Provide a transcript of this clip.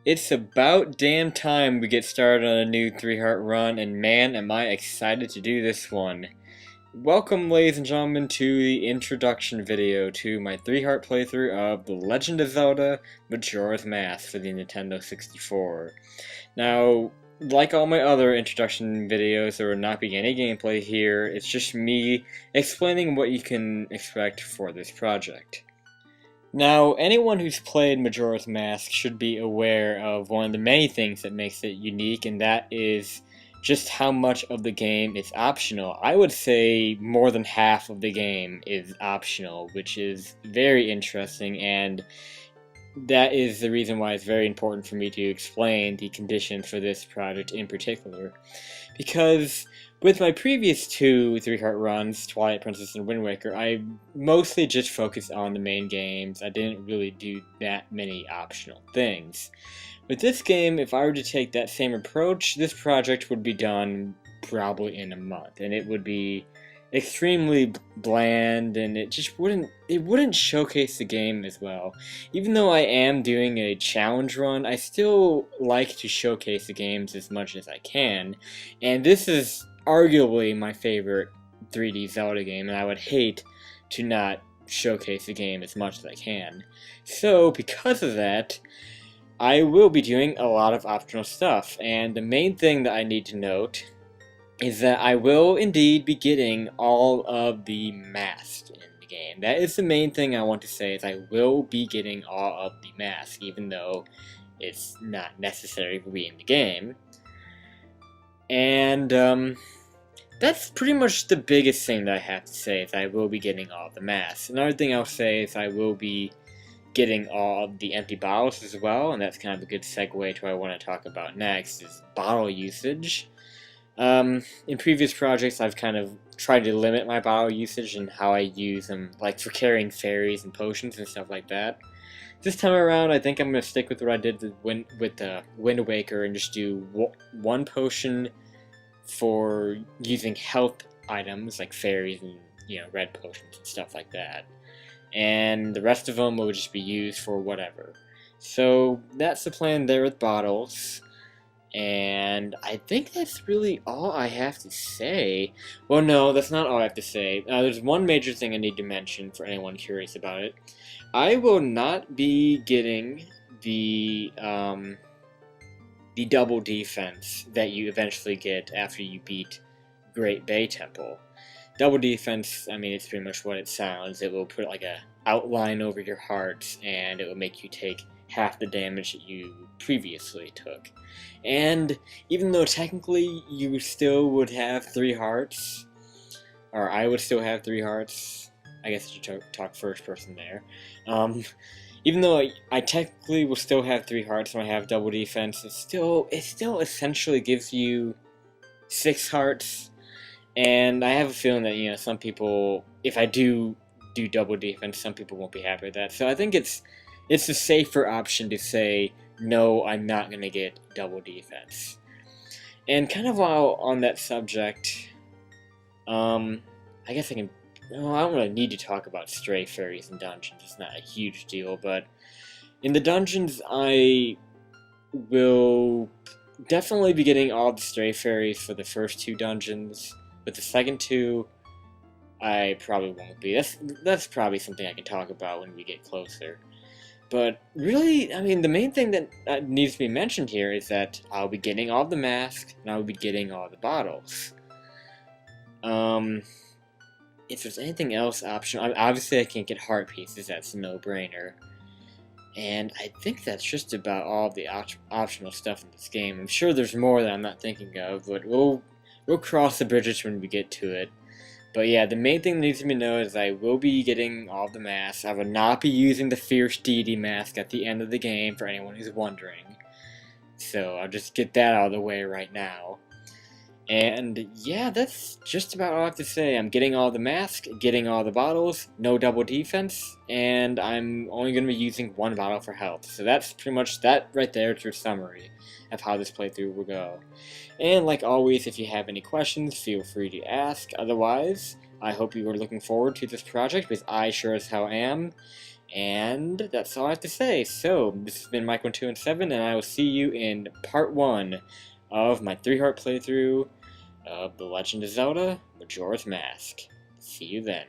It's about damn time we get started on a new 3-heart run, and man, am I excited to do this one. Welcome, ladies and gentlemen, to the introduction video to my 3-heart playthrough of The Legend of Zelda Majora's Mask for the Nintendo 64. Now, like all my other introduction videos, there will not be any gameplay here. It's just me explaining what you can expect for this project. Now, anyone who's played Majora's Mask should be aware of one of the many things that makes it unique, and that is just how much of the game is optional. I would say more than half of the game is optional, which is very interesting, and that is the reason why it's very important for me to explain the conditions for this project in particular. Because with my previous two 3-heart runs, Twilight Princess and Wind Waker, I mostly just focused on the main games. I didn't really do that many optional things. With this game, if I were to take that same approach, this project would be done probably in a month, and it would be extremely bland, and it wouldn't showcase the game as well. Even though I am doing a challenge run, I still like to showcase the games as much as I can, and this is arguably my favorite 3D Zelda game, and I would hate to not showcase the game as much as I can. So, because of that, I will be doing a lot of optional stuff, and the main thing that I need to note is that I will indeed be getting all of the masks in the game. That is the main thing I want to say, is I will be getting all of the masks, even though it's not necessary for me in the game. And, that's pretty much the biggest thing that I have to say, is I will be getting all of the masks. Another thing I'll say is I will be getting all of the empty bottles as well, and that's kind of a good segue to what I want to talk about next, is bottle usage. In previous projects, I've kind of tried to limit my bottle usage and how I use them, like for carrying fairies and potions and stuff like that. This time around, I think I'm going to stick with what I did with the Wind Waker and just do one potion for using health items like fairies and, red potions and stuff like that. And the rest of them will just be used for whatever. So that's the plan there with bottles. And I think that's really all I have to say. Well, no, that's not all I have to say. There's one major thing I need to mention for anyone curious about it. I will not be getting the double defense that you eventually get after you beat Great Bay Temple. Double defense, I mean, it's pretty much what it sounds. It will put like a outline over your hearts, and it will make you take half the damage that you previously took. And even though technically you still would have 3 hearts, or I would still have 3 hearts, I guess you talk first person there. Even though I technically will still have 3 hearts when I have double defense, it still essentially gives you 6 hearts. And I have a feeling that, you know, some people, if I do double defense, some people won't be happy with that. So I think it's a safer option to say, no, I'm not going to get double defense. And kind of while on that subject, I guess I can, well, I don't really need to talk about stray fairies in dungeons. It's not a huge deal, but in the dungeons, I will definitely be getting all the stray fairies for the first 2 dungeons. But the second 2, I probably won't be. That's probably something I can talk about when we get closer. But really, I mean, the main thing that needs to be mentioned here is that I'll be getting all the masks, and I'll be getting all the bottles. If there's anything else optional, obviously I can't get heart pieces, that's a no-brainer. And I think that's just about all of the optional stuff in this game. I'm sure there's more that I'm not thinking of, but we'll cross the bridges when we get to it. But yeah, the main thing that needs to be known is I will be getting all the masks. I will not be using the Fierce Deity mask at the end of the game, for anyone who's wondering. So I'll just get that out of the way right now. And yeah, that's just about all I have to say. I'm getting all the masks, getting all the bottles, no double defense, and I'm only going to be using 1 bottle for health. So that's pretty much that right there. It's your summary of how this playthrough will go. And like always, if you have any questions, feel free to ask. Otherwise, I hope you are looking forward to this project, because I sure as hell am. And that's all I have to say. So, this has been Mike1217, and I will see you in part 1 of my 3-heart playthrough of The Legend of Zelda: Majora's Mask. See you then.